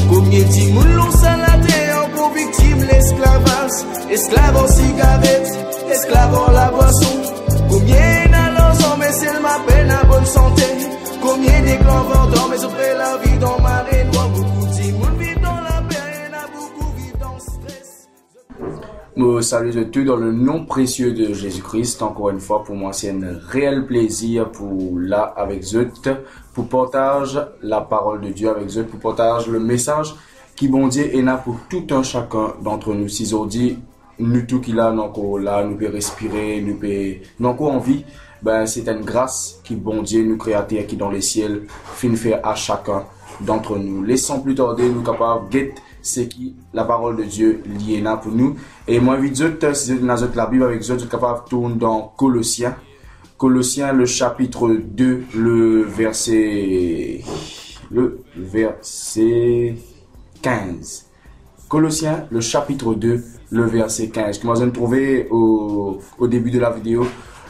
Combien de moun l'ont saladé pour victime l'esclavage, esclave en cigarette, esclave en la boisson. Combien d'allons mais c'est ma peine à bonne santé. Combien d'éclaveurs dorment mais après la vie dans marée noire. Beaucoup de moun vivent dans la peine, à beaucoup vivent dans le stress. Nous saluons tous dans le nom précieux de Jésus-Christ. Encore une fois, pour moi, c'est un réel plaisir pour là avec Zut, pour partager la parole de Dieu avec Zut, pour partager le message qui bon Dieu est là pour tout un chacun d'entre nous. Si on dit, nous tout qui là, nous encore là, nous peut respirer, nous encore en vie, ben c'est une grâce qui bon Dieu nous créateur qui dans les ciels fin faire à chacun d'entre nous. Laissons plus tarder, nous capables de c'est qui la parole de Dieu liée là pour nous. Et moi, vite, si vous avez la Bible avec vous, vous êtes capable de tourner dans Colossiens. Colossiens, le chapitre 2, le verset 15. Colossiens, le chapitre 2, le verset 15. Comme vous avez trouvé au début de la vidéo,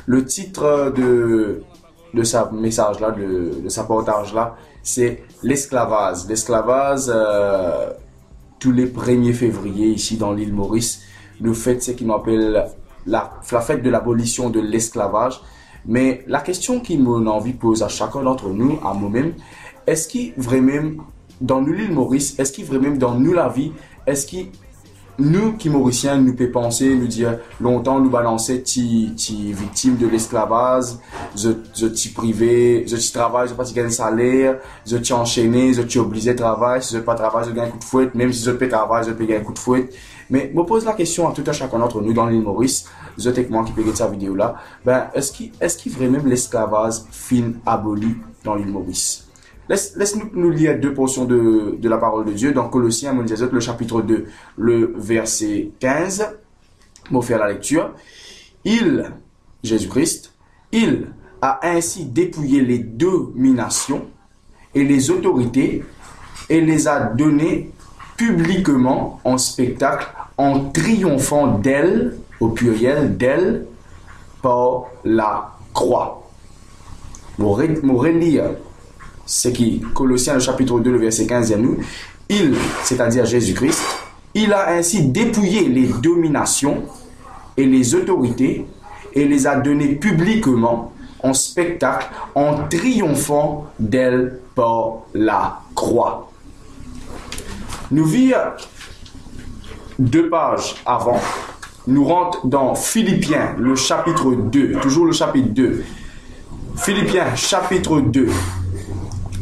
le titre de sa message là, de sa partage là, c'est l'esclavage. L'esclavage, tous les 1er février ici dans l'île Maurice, nous fêtons ce qu'on appelle la fête de l'abolition de l'esclavage. Mais la question qui m'a envie de poser à chacun d'entre nous, à moi-même, est-ce qu'il vraiment, dans l'île Maurice, est-ce qu'il vraiment dans nous la vie, est-ce qu'il nous qui Mauriciens, nous peut penser, nous dire longtemps nous balancer victime de l'esclavage, je t'y privé, je t'y travaille, je pas gagner salaire, je t'y enchaîné, je t'y obligé de travailler, si je pas travailler, je gagne un coup de fouette, même si je peux travailler, je peux gagner un coup de fouette. Mais me pose la question à tout un chacun d'entre nous dans l'île Maurice, je avec moi qui peut regarder cette vidéo là, ben est-ce qu'il vraiment l'esclavage fin aboli dans l'île Maurice? Laisse-nous lire deux portions de la parole de Dieu dans Colossiens, le chapitre 2, le verset 15. On va faire la lecture. Jésus-Christ, il a ainsi dépouillé les dominations et les autorités et les a données publiquement en spectacle en triomphant d'elles, au pluriel d'elles, par la croix. Mon relire c'est qui Colossiens le chapitre 2 le verset 15 à nous, c'est-à-dire Jésus-Christ, il a ainsi dépouillé les dominations et les autorités et les a données publiquement en spectacle en triomphant d'elles par la croix. Nous vire 2 pages avant, nous rentrons dans Philippiens le chapitre 2, toujours le chapitre 2. Philippiens chapitre 2.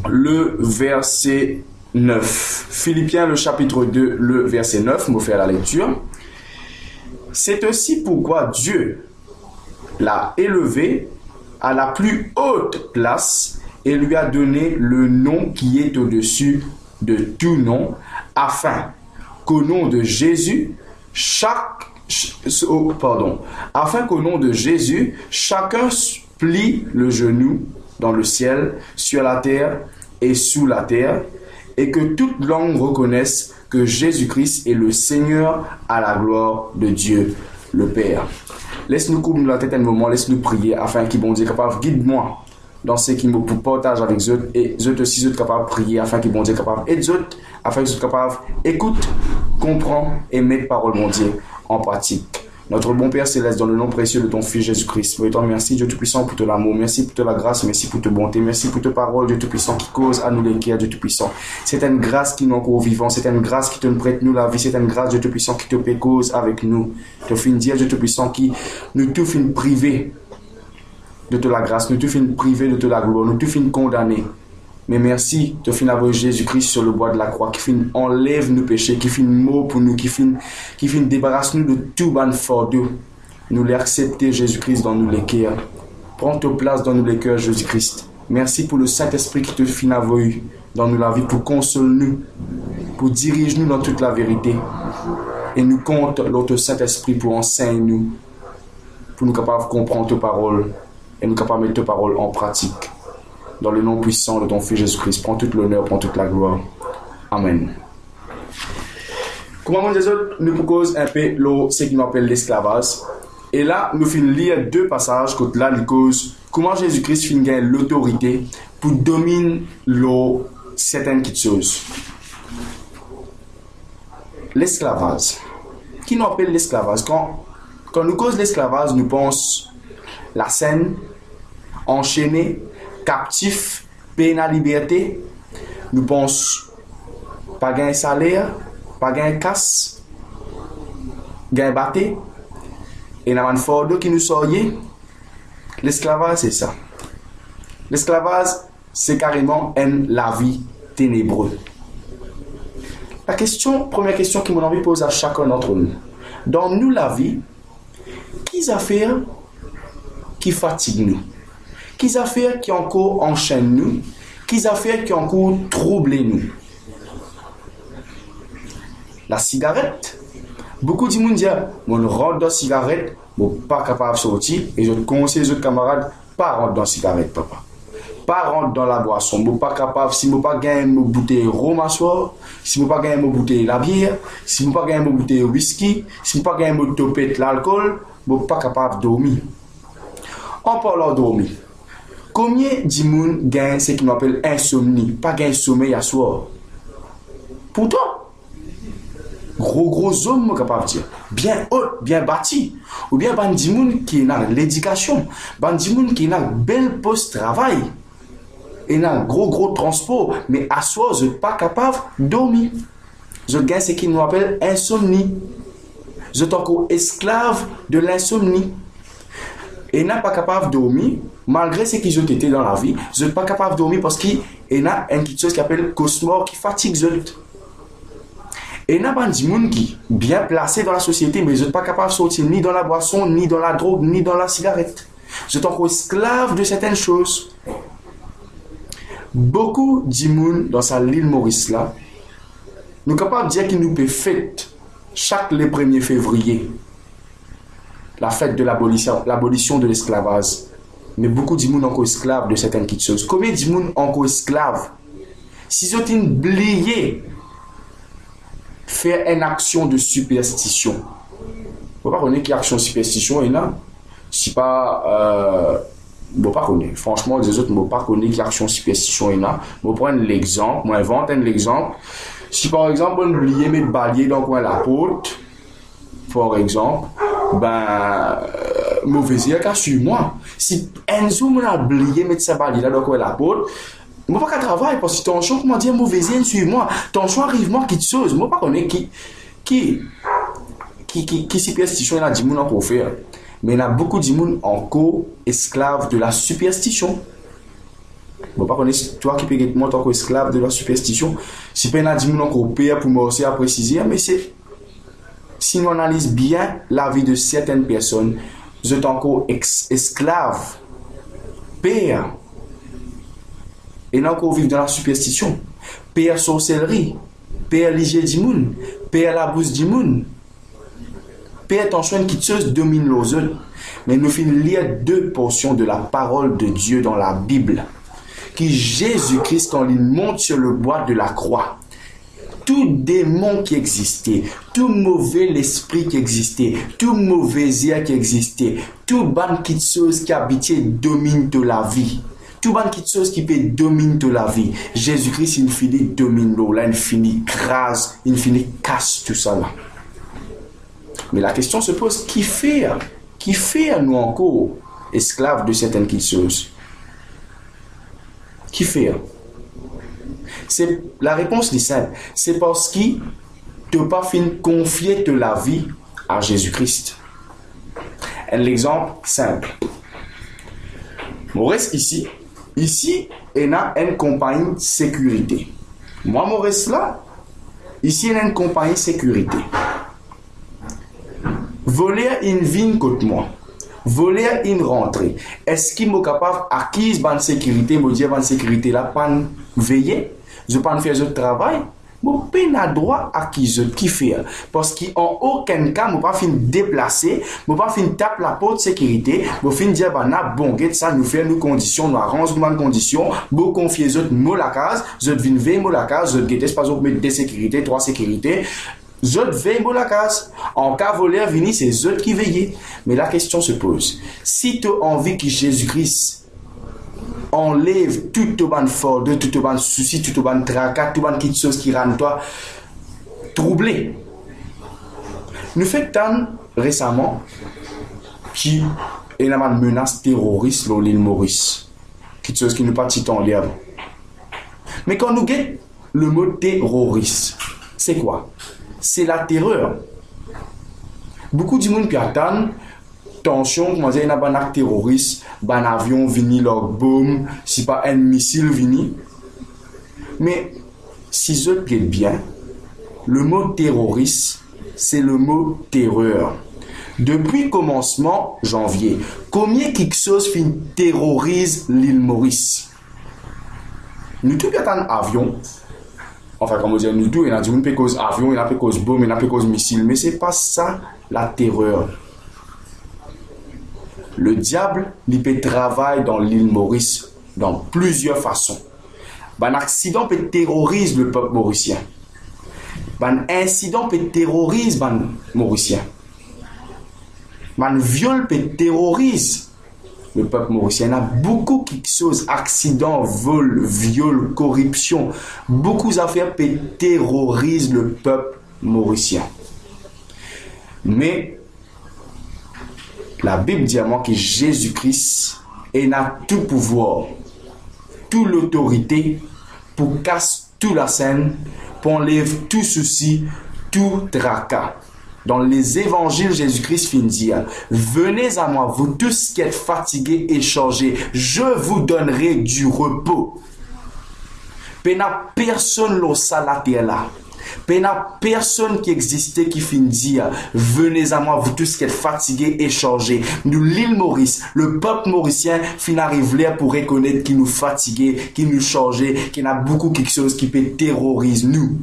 Le verset 9. Philippiens, le chapitre 2, le verset 9. Je vais faire la lecture. C'est aussi pourquoi Dieu l'a élevé à la plus haute place et lui a donné le nom qui est au-dessus de tout nom, afin qu'au nom de Jésus, afin qu'au nom de Jésus, chacun plie le genou dans le ciel, sur la terre et sous la terre, et que toute langue reconnaisse que Jésus-Christ est le Seigneur à la gloire de Dieu le Père. Laisse-nous couvrir la tête un moment, laisse-nous prier afin qu'il bon Dieu capable guide-moi dans ce qui me partage avec eux et eux aussi sont capables de prier afin qu'ils bon Dieu capable et eux afin qu'ils soient capables écoute, comprend et mettre parole mon Dieu en pratique. Notre bon Père Céleste, dans le nom précieux de ton Fils Jésus-Christ, nous te merci Dieu Tout-Puissant pour ton amour, merci pour ta grâce, merci pour ta bonté, merci pour ta parole Dieu Tout-Puissant qui cause à nous l'équerre Dieu Tout-Puissant. C'est une grâce qui nous encore vivant, c'est une grâce qui te prête nous la vie, c'est une grâce Dieu Tout-Puissant qui te paie cause avec nous. Te fin dire Dieu Tout-Puissant qui nous tout fin privé de ta la grâce, nous tout fin privé de ta la gloire, nous tout fin condamné. Mais merci de fin avoir Jésus-Christ sur le bois de la croix, qui fin enlève nos péchés, qui fin mort pour nous, qui fin débarrasse nous de tout ban fardeau. Nous l'accepter Jésus-Christ dans nous les cœurs. Prends ta place dans nous les cœurs, Jésus-Christ. Merci pour le Saint-Esprit qui te fin avoir eu dans nous la vie, pour consoler nous, pour diriger nous dans toute la vérité. Et nous compte l'autre Saint-Esprit pour enseigner nous, pour nous capables de comprendre ta parole et nous capables de mettre ta parole en pratique. Dans le nom puissant de ton Fils Jésus-Christ, prends toute l'honneur, prends toute la gloire. Amen. Comment des autres nous propose un peu ce qui m'appelle l'esclavage. Et là, nous finissons lire 2 passages là, nous cause comment Jésus-Christ finit gagner l'autorité pour dominer certaines petites choses. L'esclavage. Qui nous appelle l'esclavage? Quand nous cause l'esclavage, nous pensons la scène, enchaîné, captif, peine à liberté. Nous pensons pas gain salaire, pas gain casse, gain batté. Et nous avons fort qui nous sortait. L'esclavage, c'est ça. L'esclavage, c'est carrément la vie ténébreuse. Première question que mon envie pose à chacun d'entre nous. Dans nous, la vie, quelles affaires qui fatiguent nous? Quelles affaires qui encore enchaînent nous? Quelles affaires qui encore troublent nous? La cigarette. Beaucoup de gens disent, on rentre dans la cigarette, on n'est pas capable de sortir, et je conseille les autres camarades, pas rentrer dans la cigarette, papa. Pas rentrer dans la boisson, je ne suis pas capable, si je ne pas gagner une bouteille de rhum à soir, si je ne pas gagner une bouteille de la bière, si je ne pas gagner une bouteille de whisky, si je ne pas gagner une topette de l'alcool, je ne suis pas capable de dormir. En parlant de dormir, combien de gens gagnent ce qu'on appelle insomnie, pas gagner sommeil à soir? Pourtant, gros hommes, je capable de dire, bien haut, bien bâti, ou bien des gens qui ont l'éducation, des gens qui ont un bel poste de travail, et un gros transport, mais à soir, je ne suis pas capable de dormir. Je gagne ce qu'on appelle insomnie. Je suis encore esclave de l'insomnie. Et n'est pas capable de dormir, malgré ce qu'ils ont été dans la vie, je ne suis pas capable de dormir parce qu'il y a une chose qui s'appelle cosmore qui fatigue. Et il y a des gens qui sont bien placés dans la société, mais je ne suis pas capable de sortir ni dans la boisson, ni dans la drogue, ni dans la cigarette. Je suis encore esclave de certaines choses. Beaucoup de gens dans sa l'île Maurice là, nous sommes capables de dire qu'ils nous peuvent fête chaque le 1er février. La fête de l'abolition de l'esclavage. Mais beaucoup de gens sont encore esclaves de certaines petites choses. Combien de gens sont encore esclaves? Si ils ont oublié faire une action de superstition. Vous ne pouvez pas connaître qui action de superstition est là. Si pas... je ne pas connaître. Franchement, les autres ne peuvent pas connaître qui action de superstition est là. Je vais prendre l'exemple. Je invente un exemple. Si par exemple, on oublie mettre balayer dans le coin de la porte, par exemple, mauvais yeux qu'à sur moi. Si Enzo m'a oublié mettre sa balayer là dans le coin de la porte, je ne peux pas travailler parce que tension, comment dire, mauvais yeux sur moi. Tension arrive moi qui chose. Je ne peux pas connaître qui superstition là, dit mon encore faire. Mais il y a beaucoup de gens encore esclaves de la superstition. Je ne peux pas connaître toi qui peux être encore esclave de la superstition. Si il y a des gens encore pire pour moi aussi à préciser, mais c'est. Si nous analysons bien la vie de certaines personnes, vous êtes encore esclaves, père, et nous encore vivre dans la superstition, père sorcellerie, père liger du monde, père la bouse du monde, père attention qui chose domine les autres. Mais nous finissons lire 2 portions de la parole de Dieu dans la Bible, qui Jésus-Christ quand il monte sur le bois de la croix. Tout démon qui existait, tout mauvais esprit qui existait, tout mauvais air qui existait, tout ban qui chose qui habitait domine de la vie. Tout ban qui chose qui peut dominer de la vie. Jésus-Christ, il finit domine l'eau, là, il finit crase, il finit casse tout ça là. Mais la question se pose, qui fait nous encore esclaves de certaines choses? Qui fait? La réponse est simple. C'est parce qu'il ne t'a pas fini confier de la vie à Jésus-Christ. Un exemple simple. Je reste ici. Ici, il y a une compagnie de sécurité. Moi, je reste là. Ici, il y a une compagnie de sécurité. Voler une vigne contre moi. Voler une rentrée. Est-ce qu'il est capable d'acquérir une sécurité, me dire une sécurité là, pas veiller? Je ne peux pas faire ce travail. Je n'ai pas droit à qui faire. Parce qu'en aucun cas, je ne peux pas déplacer, je ne peux pas taper la porte de sécurité, je ne peux pas dire, bon, ça nous fait nos conditions, nous arrangeons nos conditions, je confier les autres, la case, je viens veiller la case, je vais pas mettre 2 sécurités, 3 sécurités. Les autres veillent la case. En cas voleur vini, c'est les autres qui veillent. Mais la question se pose. Si tu as envie que Jésus-Christ enlève toute bonne forde, toute bonne souci, toute bonne tracas, toute bonne petite chose qui rend toi troublé. Nous faisons tant récemment qui est une menace terroriste dans l'île Maurice. Quelque chose qui nous pas en l'air. Mais quand nous guettons le mot terroriste, c'est quoi? C'est la terreur. Beaucoup de monde qui attendent tension, comment dire, il y a un acte terroriste, un avion vini, leur bombe, si pas un missile vini. Mais si je regarde bien, le mot terroriste, c'est le mot terreur. Depuis le commencement janvier, combien quelque chose terrorise l'île Maurice? Nous tous un avion. Enfin, comme on dit, nous tous, il y a des gens qui cause avion, il y a qui cause bombe, il y a qui cause missile. Mais ce n'est pas ça la terreur. Le diable, il peut travailler dans l'île Maurice dans plusieurs façons. Un accident peut terroriser le peuple mauricien. Un incident peut terroriser les Mauriciens. Un viol peut terroriser le peuple mauricien. Il y a beaucoup de choses, accidents, vols, viols, corruption. Beaucoup d'affaires peuvent terroriser le peuple mauricien. Mais la Bible dit à moi que Jésus-Christ a tout pouvoir, toute l'autorité pour casser toute la scène, pour enlever tout souci, tout tracas. Dans les évangiles, Jésus-Christ finit dire, venez à moi, vous tous qui êtes fatigués et chargés, je vous donnerai du repos. Pena personne l'eau salaté là. Pena personne qui existait qui finit dire, venez à moi, vous tous qui êtes fatigués et chargés. Nous, l'île Maurice, le peuple mauricien, fin arrive là pour reconnaître qu'il nous fatiguait, qu'il nous chargeait, qu'il y a beaucoup quelque chose qui peut terroriser nous.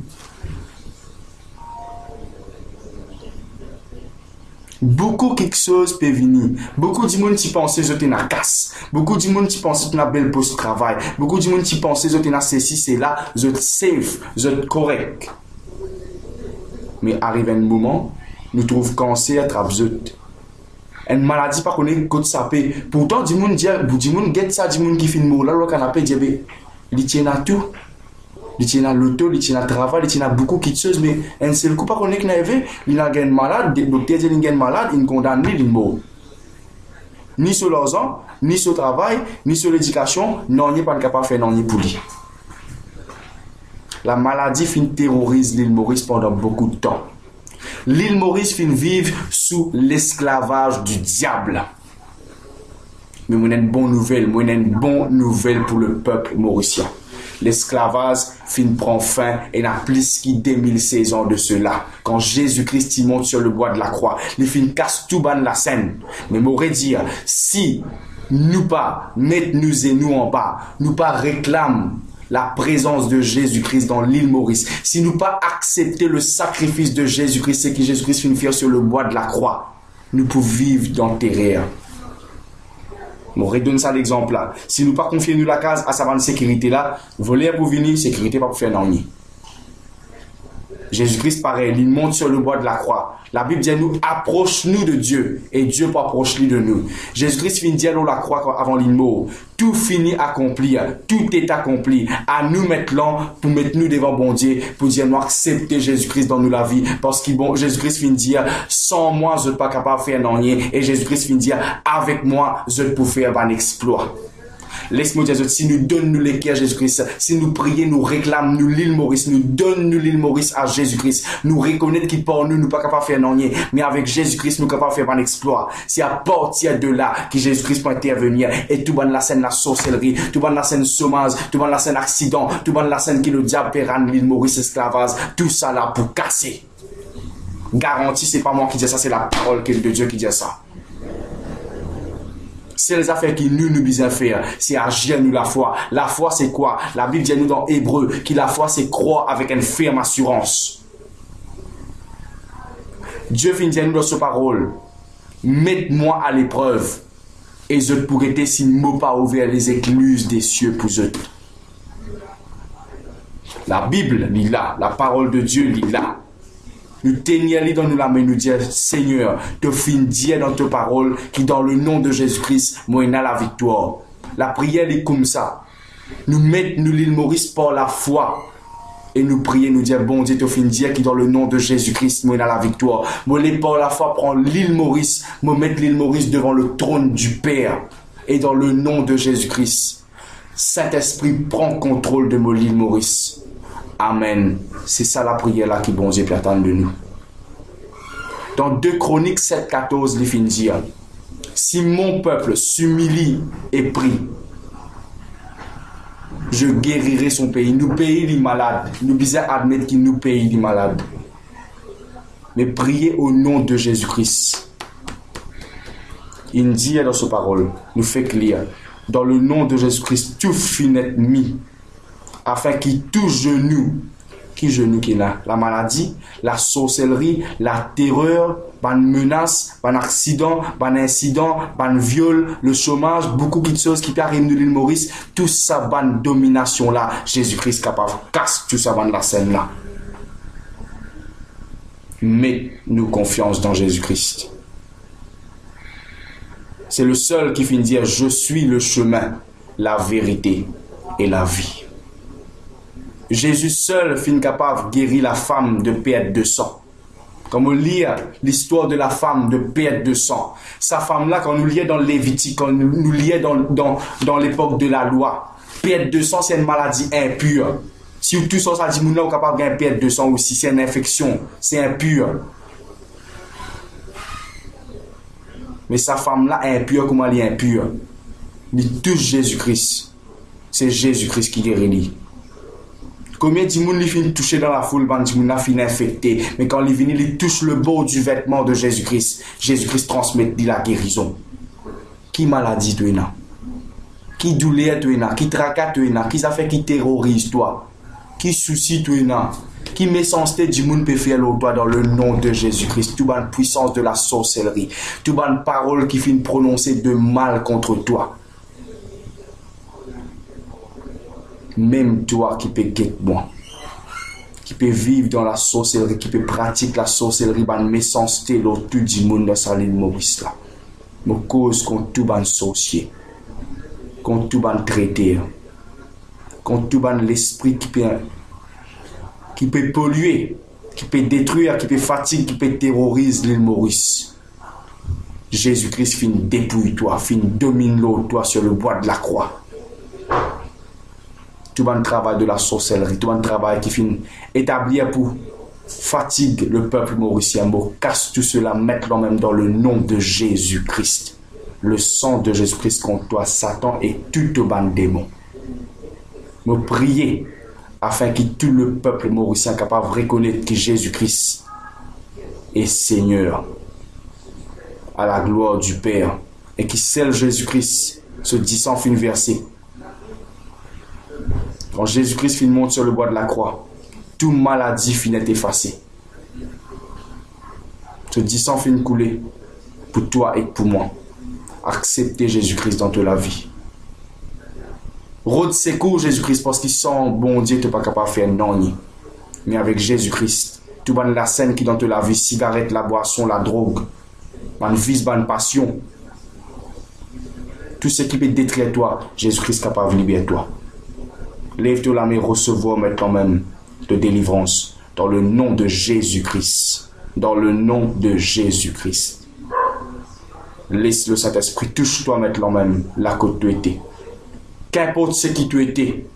Beaucoup quelque chose peut venir. Beaucoup de monde qui pense que tu es casse. Beaucoup de monde qui pense que tu as belle poste de travail. Beaucoup de monde qui pense que tu as ceci, c'est là, vous êtes safe, vous êtes correct. Mais arrive un moment, nous trouvons cancer, trapzut. Une maladie pas connaître côté sapé. Pourtant, du monde dit, du monde get ça, du monde qui finit mourir là, le canapé dit, il tient à tout. Il tient à l'auto, il tient à travail, il tient à beaucoup de choses, mais un seul coup pas connaître qu'il avait, il a un malade, le docteur dit qu'il a un malade, il condamne, il mort. Ni sur l'argent, ni sur le travail, ni sur l'éducation, non, il n'est pas capable de faire non pour lui. La maladie fin terrorise l'île Maurice pendant beaucoup de temps. L'île Maurice fin vivre sous l'esclavage du diable. Mais moi, une bonne nouvelle, pour le peuple mauricien. L'esclavage prend fin et n'a plus que 2000 saisons de cela. Quand Jésus-Christ monte sur le bois de la croix, les fin casse tout ban la scène. Mais m'aurait dit, si nous pas mettre nous et nous en bas, nous pas réclame la présence de Jésus-Christ dans l'île Maurice, si nous pas accepter le sacrifice de Jésus-Christ, c'est que Jésus-Christ finit faire sur le bois de la croix, nous pouvons vivre dans terreur. On redonne ça l'exemple là. Si nous pas confier nous la case à sa sécurité là, voler pour venir, sécurité pas pour faire non. Jésus-Christ pareil, il monte sur le bois de la croix. La Bible dit nous approche-nous de Dieu et Dieu pas approche-lui de nous. Jésus-Christ finit dire dans la croix avant l'île mort. Tout finit accompli, tout est accompli. À nous maintenant pour mettre nous devant bon Dieu, pour dire nous accepter Jésus-Christ dans nous la vie. Parce que bon, Jésus-Christ finit dire sans moi je ne suis pas capable de faire rien. Et Jésus-Christ finit dire avec moi je peux faire un exploit. Laisse-moi dire, si nous donnons les cœurs à Jésus-Christ, si nous prions, nous réclamons nous l'île Maurice, nous donnons l'île Maurice à Jésus-Christ, nous reconnaissons qu'il par nous, nous pas capable de faire non rien, mais avec Jésus-Christ, nous capable de faire un exploit. C'est à partir de là que Jésus-Christ peut intervenir et tout bon la scène la sorcellerie, tout bon la scène chômage, tout bon la scène accident, tout bon la scène qui le diable peut rendre l'île Maurice esclavage, tout ça là pour casser. Garantie, c'est pas moi qui dis ça, c'est la parole de Dieu qui dit ça. C'est les affaires qui nous besoin faire, c'est agir nous la foi. La foi c'est quoi? La Bible dit nous dans Hébreu que la foi c'est croire avec une ferme assurance. Dieu vient dire nous dans sa parole, mettez-moi à l'épreuve et je pourrai te si mot pas ouvert les écluses des cieux pour eux. La Bible lit là, la parole de Dieu lit là. Nous tenir dans nous la main, nous dire, Seigneur, te fin dire dans ta parole, qui dans le nom de Jésus-Christ, moi, il a la victoire. La prière est comme ça. Nous mettons l'île Maurice par la foi. Et nous prier, nous dire, bon Dieu, te fin dire qui dans le nom de Jésus-Christ, moi, dans la victoire. Moi, les par la foi, prendre l'île Maurice, me mettre l'île Maurice devant le trône du Père. Et dans le nom de Jésus-Christ, Saint-Esprit, prend contrôle de mon l'île Maurice. Amen. C'est ça la prière là qui, bon Dieu, peut attendre de nous. Dans 2 Chroniques 7,14, il fin dire, si mon peuple s'humilie et prie, je guérirai son pays. Nous pays les malades. Nous disons admettre qu'il nous pays les malades. Mais priez au nom de Jésus-Christ. Il dit dans sa parole, nous fait clair, dans le nom de Jésus-Christ, tout finit mis, afin qu'il touche genou. Qui genou qui a? La maladie, la sorcellerie, la terreur, ban menace, ban accident, ban incident, ban viol, le chômage, beaucoup de choses qui arrivent de l'île Maurice, tout ça ban domination là, Jésus-Christ capable casse tout ça ban la scène là. Mettez-nous confiance dans Jésus-Christ. C'est le seul qui finit dire je suis le chemin, la vérité et la vie. Jésus seul finit capable de guérir la femme de perte de sang. Quand on lit l'histoire de la femme de perte de sang, sa femme-là, quand nous lions dans le Lévitique, quand nous lions dans l'époque de la loi, perte de sang, c'est une maladie impure. Si tout ça, ça dit, nous sommes capables de perte de sang aussi, c'est une infection, c'est impur. Mais sa femme-là est impure, comment elle est impure? Il touche Jésus-Christ. C'est Jésus-Christ qui guérit. Combien de gens qui finissent toucher dans la foule, quand ils finissent infectés, mais quand ils viennent, ils touchent le bord du vêtement de Jésus-Christ. Jésus-Christ transmet la guérison. Qui maladie tu as? Qui douleur tu as? Qui tracas tu as? Qui ça fait qui terrorise toi? Qui souci tu as? Qui méchanceté du monde peut faire toi dans le nom de Jésus-Christ? Toute bonne puissance de la sorcellerie, toute bonne parole qui finit prononcer de mal contre toi. Même toi qui peux guetter moi, qui peut vivre dans la sorcellerie, qui peut pratiquer la sorcellerie, ban méchanceté, l'autre tout du monde dans sa l'île Maurice là. Me cause contre tout ban sorcier, contre tout ban traité, contre tout ban l'esprit qui peut polluer, qui peut détruire, qui peut fatiguer, qui peut terroriser l'île Maurice. Jésus-Christ finit dépouille toi, finit domine l'autre toi sur le bois de la croix. Tout le travail de la sorcellerie, tout le travail qui finit établir pour fatigue le peuple mauricien. Bon, casse tout cela, mette-le même dans le nom de Jésus-Christ. Le sang de Jésus-Christ contre toi, Satan et tout le démon. Me prier afin que tout le peuple mauricien capable de reconnaître que Jésus-Christ est Seigneur à la gloire du Père et que seul Jésus-Christ se dit sans fin versé. Quand Jésus-Christ monte sur le bois de la croix, toute maladie finit effacée. Ce dit sans fin couler pour toi et pour moi. Acceptez Jésus-Christ dans toute la vie. Rôde secours Jésus-Christ parce qu'il sent bon Dieu tu n'es pas capable de faire non. Mais avec Jésus-Christ, tout ban la scène qui dans toute la vie, cigarette, la boisson, la drogue, ban vice, ban passion, tout ce qui peut détruire toi, Jésus-Christ est capable de libérer toi. Lève-toi la main, recevoir maintenant même de délivrance dans le nom de Jésus-Christ. Dans le nom de Jésus-Christ. Laisse le Saint-Esprit, touche-toi maintenant même là que tu étais. Qu'importe ce qui tu étais,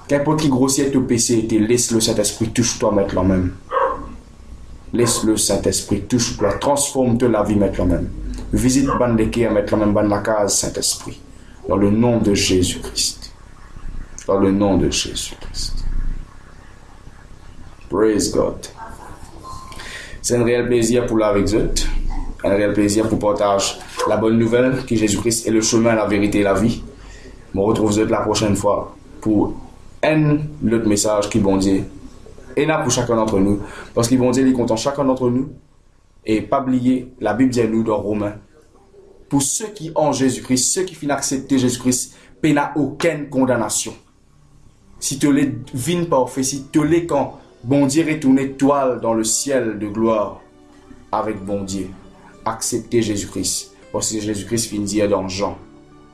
qu'importe qui grossier te péché était, laisse le Saint-Esprit, touche-toi maintenant même. Laisse le Saint-Esprit, touche-toi, transforme-toi la vie maintenant même. Visite ban de cœur maintenant même, ban la case Saint-Esprit. Dans le nom de Jésus-Christ. Dans le nom de Jésus-Christ. Praise God. C'est un réel plaisir pour avec vous. Un réel plaisir pour partager la bonne nouvelle que Jésus-Christ est le chemin, la vérité et la vie. Je me retrouve la prochaine fois pour un autre message qui bon Dieu est là pour chacun d'entre nous. Parce qu'il bon Dieu est content chacun d'entre nous. Et pas oublier, la Bible dit nous dans Romains. Pour ceux qui ont Jésus-Christ, ceux qui finissent accepter Jésus-Christ, il n'y a aucune condamnation. Si tu les vignes parfait, si tu les quand bon Dieu est une étoile dans le ciel de gloire avec bon Dieu, acceptez Jésus-Christ. Parce que Jésus-Christ finit dire dans Jean,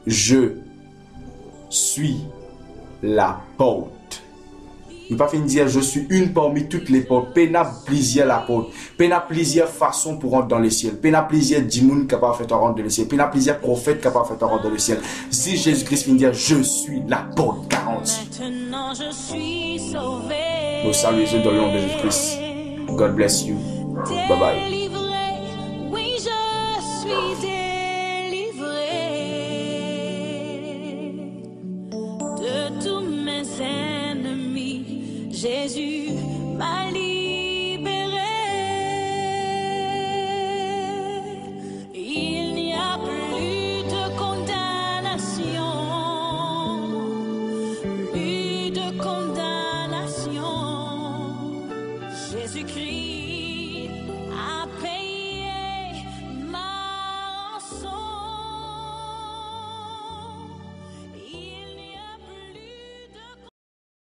je suis l'apôtre. Il ne pas finir dire je suis une parmi toutes les portes. Pena plusieurs l'apôtre. Pena plusieurs façons pour rentrer dans le ciel. Pena plusieurs dimoun capable de faire rentrer dans le ciel. Pena plusieurs prophètes capables de faire rentrer dans le ciel. Si Jésus-Christ finit dire je suis l'apôtre garanti. Nous saluons dans le nom de Jésus-Christ. God bless you. Bye bye. Oui, je suis délivré de tous mes ennemis. Jésus m'a